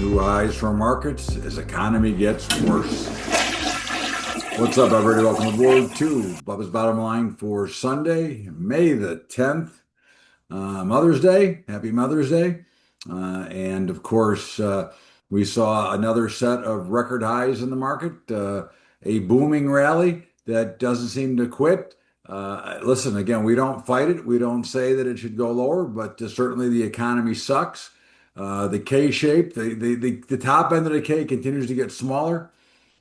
New highs for markets as economy gets worse. What's up, everybody? Welcome aboard to Bubba's Bottom Line for Sunday, May the 10th, Mother's Day. Happy Mother's Day. And of course, we saw another set of record highs in the market, a booming rally that doesn't seem to quit. Listen, again, we don't fight it. We don't say that it should go lower, but certainly the economy sucks. The K shape, the top end of the K continues to get smaller,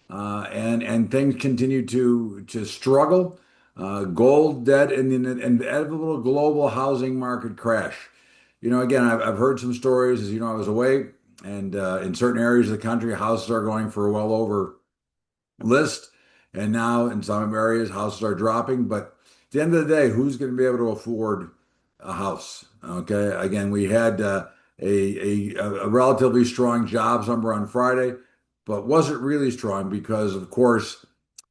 and things continue to struggle. Gold, debt, and the inevitable global housing market crash. Again, I've heard some stories. As you know, I was away, and in certain areas of the country, houses are going for well over list, and now in some areas, houses are dropping. But at the end of the day, who's going to be able to afford a house? Okay, again, we had a relatively strong jobs number on Friday, but wasn't really strong because, of course,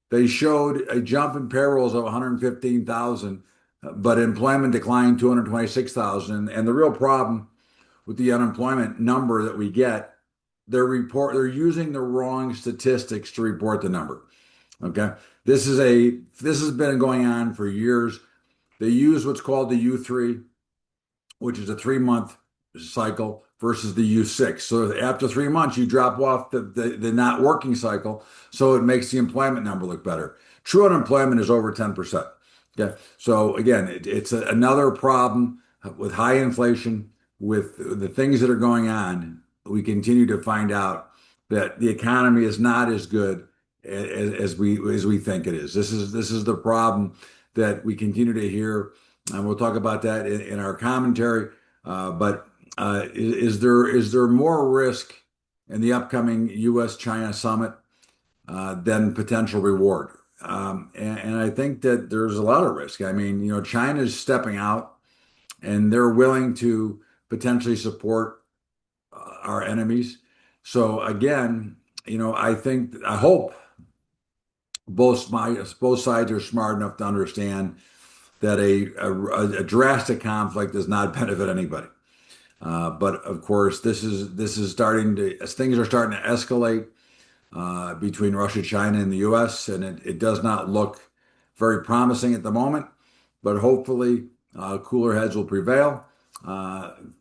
they showed a jump in payrolls of 115,000, but employment declined 226,000. And the real problem with the unemployment number that we get, they're using the wrong statistics to report the number. Okay, this has been going on for years. They use what's called the U3, which is a 3 month cycle versus the U6. So after 3 months, you drop off the not working cycle. So it makes the employment number look better. True unemployment is over 10%. Okay. So again, it's another problem with high inflation, with the things that are going on. We continue to find out that the economy is not as good as we think it is. This is the problem that we continue to hear, and we'll talk about that in our commentary. But is there more risk in the upcoming U.S.-China summit than potential reward? And I think that there's a lot of risk. I mean, China's stepping out, and they're willing to potentially support our enemies. So again, I hope both sides are smart enough to understand that a drastic conflict does not benefit anybody. But of course, this is starting to as things are starting to escalate between Russia, China, and the U.S., and it does not look very promising at the moment. But hopefully, cooler heads will prevail.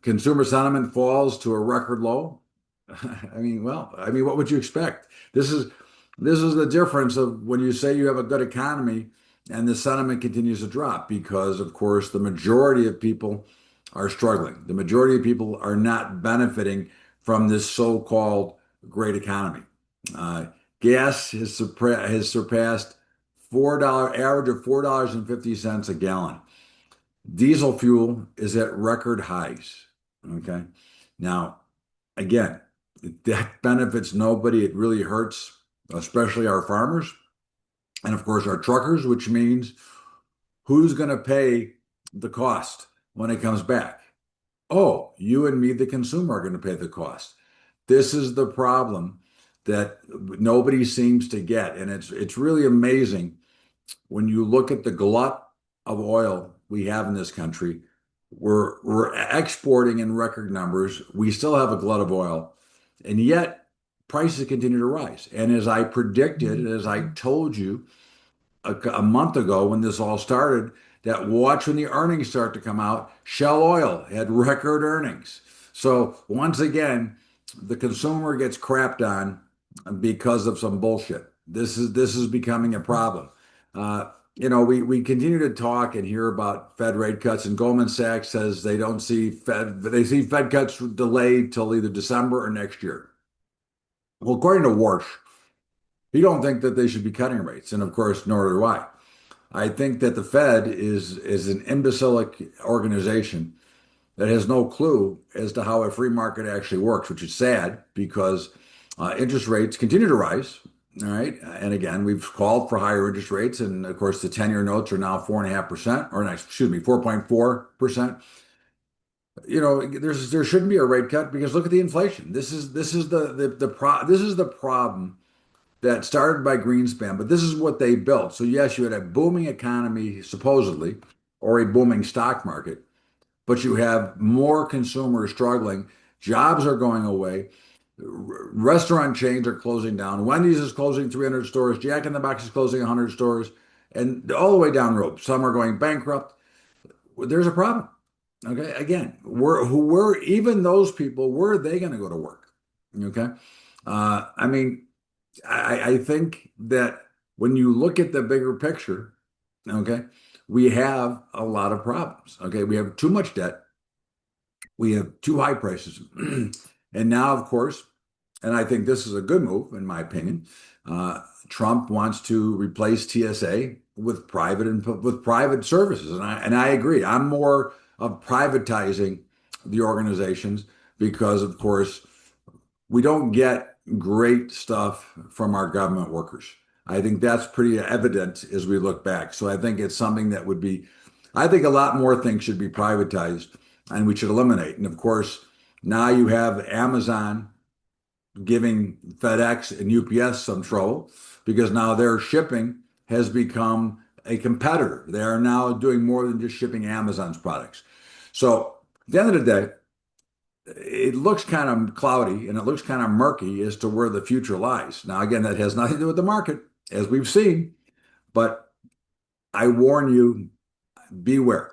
Consumer sentiment falls to a record low. What would you expect? This is the difference of when you say you have a good economy and the sentiment continues to drop because, of course, the majority of people are struggling. The majority of people are not benefiting from this so-called great economy. Gas has surpassed average of $4.50 a gallon. Diesel fuel is at record highs. Okay. Now, again, that benefits nobody. It really hurts, especially our farmers and, of course, our truckers, which means who's going to pay the cost when it comes back? Oh, you and me, the consumer, are going to pay the cost. This is the problem that nobody seems to get. And it's really amazing when you look at the glut of oil we have in this country. We're exporting in record numbers. We still have a glut of oil, and yet prices continue to rise. And as I predicted, as I told you a month ago when this all started, that watch when the earnings start to come out, Shell Oil had record earnings. So once again, the consumer gets crapped on because of some bullshit. This is becoming a problem. We continue to talk and hear about Fed rate cuts, and Goldman Sachs says they see Fed cuts delayed till either December or next year. Well, according to Warsh, he don't think that they should be cutting rates, and of course, nor do I. I think that the Fed is an imbecilic organization that has no clue as to how a free market actually works, which is sad because interest rates continue to rise. All right. And again, we've called for higher interest rates. And of course, the 10-year notes are now 4.5%, or excuse me, 4.4%. There shouldn't be a rate cut because look at the inflation. This is the problem that started by Greenspan, but this is what they built. So yes, you had a booming economy, supposedly, or a booming stock market, but you have more consumers struggling. Jobs are going away. Restaurant chains are closing down. Wendy's is closing 300 stores. Jack in the Box is closing 100 stores, and all the way down the road. Some are going bankrupt. There's a problem. Okay, again, even those people, where are they going to go to work? Okay, I mean, I think that when you look at the bigger picture, okay, we have a lot of problems. Okay, we have too much debt, we have too high prices, and now, of course, and I think this is a good move, in my opinion. Trump wants to replace TSA with private services, and I agree. I'm more of privatizing the organizations because, of course, we don't get great stuff from our government workers. I think that's pretty evident as we look back. So I think it's something that would be, I think a lot more things should be privatized and we should eliminate. And of course, now you have Amazon giving FedEx and UPS some trouble because now their shipping has become a competitor. They are now doing more than just shipping Amazon's products. So at the end of the day, it looks kind of cloudy and it looks kind of murky as to where the future lies. Now, again, that has nothing to do with the market, as we've seen, but I warn you, beware.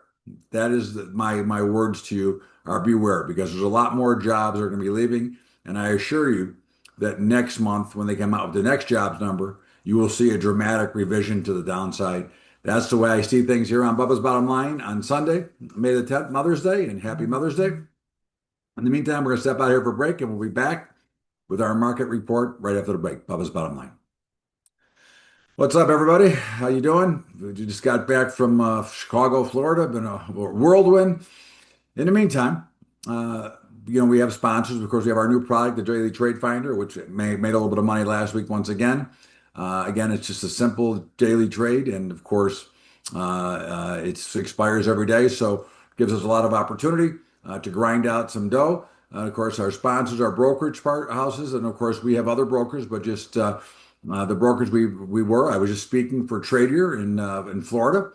That is my words to you are beware because there's a lot more jobs that are going to be leaving. And I assure you that next month, when they come out with the next jobs number, you will see a dramatic revision to the downside. That's the way I see things here on Bubba's Bottom Line on Sunday, May the 10th, Mother's Day, and happy Mother's Day. In the meantime, we're going to step out here for a break and we'll be back with our market report right after the break. Bubba's Bottom Line. What's up, everybody? How you doing? We just got back from Chicago, Florida. Been a whirlwind. In the meantime, we have sponsors. Of course, we have our new product, the Daily Trade Finder, which made a little bit of money last week once again. Again, it's just a simple daily trade, and of course, it expires every day, so it gives us a lot of opportunity to grind out some dough. Of course, our sponsors are brokerage houses, and of course, we have other brokers, but just the brokers we were. I was just speaking for Tradier in Florida.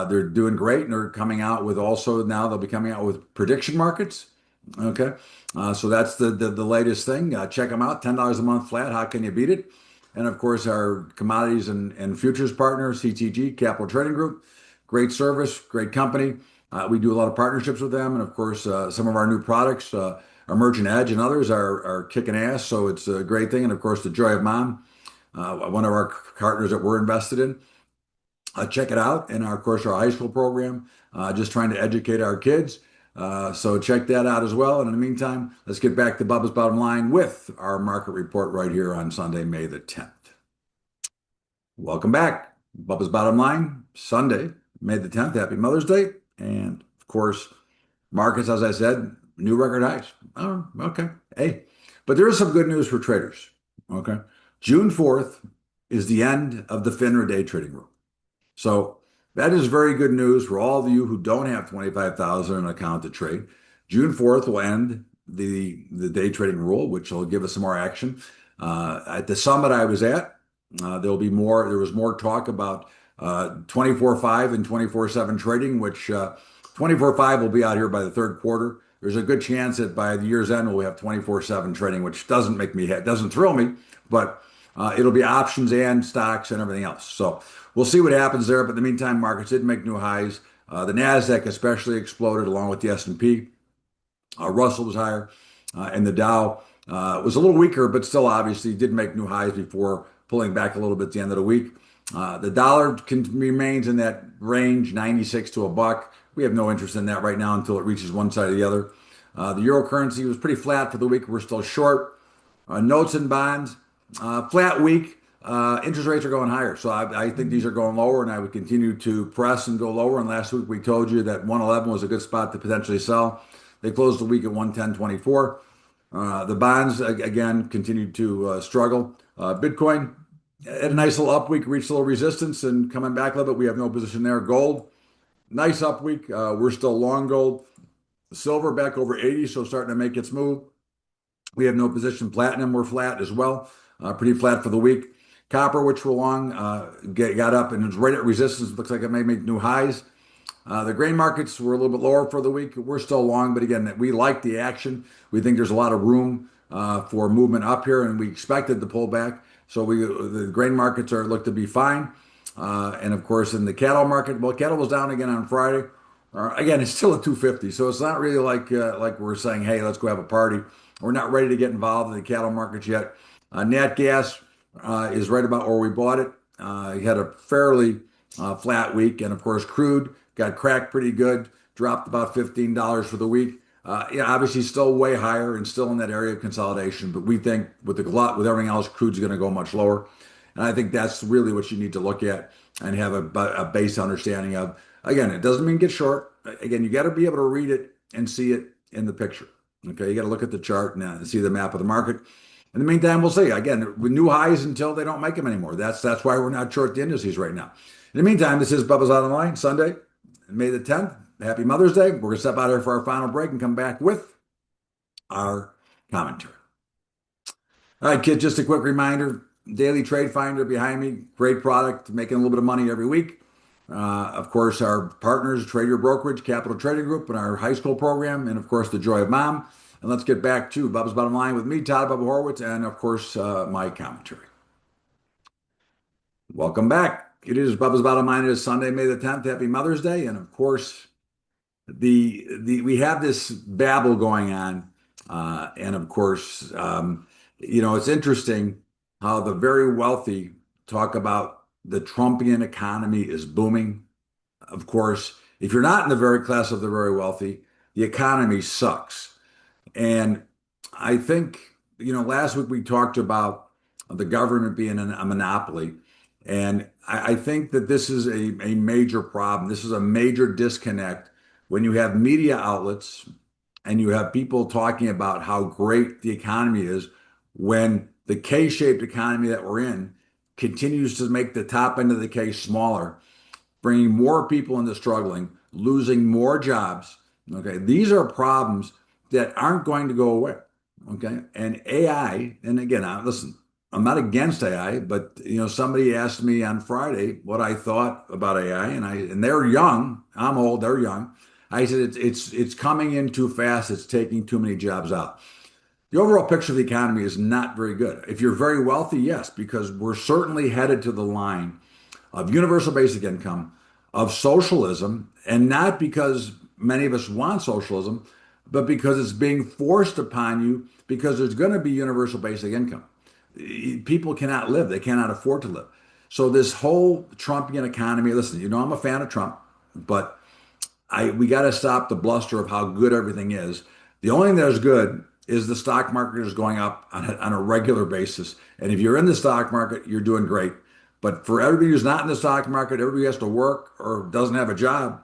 They're doing great, and they're coming out with also now they'll be coming out with prediction markets. Okay, so that's the latest thing. Check them out. $10 a month flat. How can you beat it? And of course, our commodities and futures partner, CTG Capital Trading Group. Great service, great company. We do a lot of partnerships with them, and of course, some of our new products, our Merchant Edge and others are kicking ass. So it's a great thing. And of course, the Joy of Mom, one of our partners that we're invested in. Check it out. And of course, our high school program, just trying to educate our kids. So check that out as well. And in the meantime, let's get back to Bubba's Bottom Line with our market report right here on Sunday, May the 10th. Welcome back. Bubba's Bottom Line, Sunday, May the 10th. Happy Mother's Day. And of course, markets, as I said, new record highs. Oh, okay. Hey, but there is some good news for traders. Okay. June 4th is the end of the FINRA day trading rule. So that is very good news for all of you who don't have 25,000 in an account to trade. June 4th will end the day trading rule, which will give us some more action. At the summit I was at, there was more talk about 24/5 and 24/7 trading, which 24/5 will be out here by the third quarter. There's a good chance that by the year's end we'll have 24/7 trading, which doesn't thrill me, but it'll be options and stocks and everything else. So we'll see what happens there. But in the meantime, markets did make new highs. The Nasdaq especially exploded along with the S&P. Russell was higher, and the Dow was a little weaker, but still obviously did make new highs before pulling back a little bit at the end of the week. The dollar remains in that range, 96 to a buck. We have no interest in that right now until it reaches one side or the other. The euro currency was pretty flat for the week. We're still short. Notes and bonds, flat week. Interest rates are going higher. So I think these are going lower, and I would continue to press and go lower. And last week we told you that 111 was a good spot to potentially sell. They closed the week at 110.24. The bonds, again, continued to struggle. Bitcoin had a nice little up week, reached a little resistance and coming back a little bit. We have no position there. Gold, nice up week. We're still long gold. Silver back over 80, so starting to make its move. We have no position. Platinum, we're flat as well. Pretty flat for the week. Copper, which were long, got up and was right at resistance. Looks like it may make new highs. The grain markets were a little bit lower for the week. We're still long, but again, we like the action. We think there's a lot of room for movement up here, and we expected the pullback. So the grain markets are look to be fine. And of course, in the cattle market, well, cattle was down again on Friday. Again, it's still at 250, so it's not really like we're saying, hey, let's go have a party. We're not ready to get involved in the cattle markets yet. Nat gas is right about where we bought it. He had a fairly flat week, and of course, crude got cracked pretty good, dropped about $15 for the week. Yeah, obviously still way higher and still in that area of consolidation, but we think with the glut, with everything else, crude's going to go much lower. And I think that's really what you need to look at and have a base understanding of. Again, it doesn't mean get short. Again, you got to be able to read it and see it in the picture. Okay, you got to look at the chart and see the map of the market. In the meantime, we'll see. Again, with new highs until they don't make them anymore. That's why we're not short the indices right now. In the meantime, this is Bubba's On the Line, Sunday, May the 10th. Happy Mother's Day. We're going to step out here for our final break and come back with our commentary. All right, kids, just a quick reminder. Daily Trade Finder behind me. Great product, making a little bit of money every week. Of course, our partners, Trader Brokerage, Capital Trading Group, and our high school program, and of course, the Joy of Mom. And let's get back to Bubba's Bottom Line with me, Todd Bubba Horowitz, and of course, my commentary. Welcome back. It is Bubba's Bottom Line. It is Sunday, May the 10th. Happy Mother's Day. And of course, we have this babble going on. And of course, it's interesting how the very wealthy talk about the Trumpian economy is booming. Of course, if you're not in the very class of the very wealthy, the economy sucks. And I think, last week we talked about the government being a monopoly. And I think that this is a major problem. This is a major disconnect when you have media outlets and you have people talking about how great the economy is when the K-shaped economy that we're in continues to make the top end of the K smaller, bringing more people into struggling, losing more jobs. Okay, these are problems that aren't going to go away. Okay, and AI, and again, listen, I'm not against AI, but somebody asked me on Friday what I thought about AI, and they're young. I'm old, they're young. I said it's coming in too fast. It's taking too many jobs out. The overall picture of the economy is not very good. If you're very wealthy, yes, because we're certainly headed to the line of universal basic income, of socialism, and not because many of us want socialism, but because it's being forced upon you because there's going to be universal basic income. People cannot live. They cannot afford to live. So this whole Trumpian economy, listen, I'm a fan of Trump, but we got to stop the bluster of how good everything is. The only thing that is good is the stock market is going up on a regular basis. And if you're in the stock market, you're doing great. But for everybody who's not in the stock market, everybody who has to work or doesn't have a job,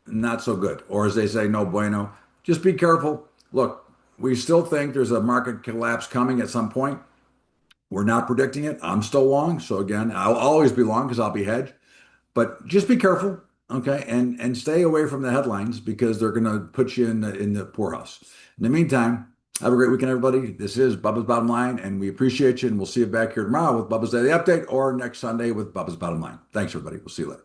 not so good. Or as they say, no bueno. Just be careful. Look, we still think there's a market collapse coming at some point. We're not predicting it. I'm still long. So again, I'll always be long because I'll be hedged. But just be careful, okay? And stay away from the headlines because they're going to put you in the poorhouse. In the meantime, have a great weekend, everybody. This is Bubba's Bottom Line, and we appreciate you. And we'll see you back here tomorrow with Bubba's Daily Update or next Sunday with Bubba's Bottom Line. Thanks, everybody. We'll see you later.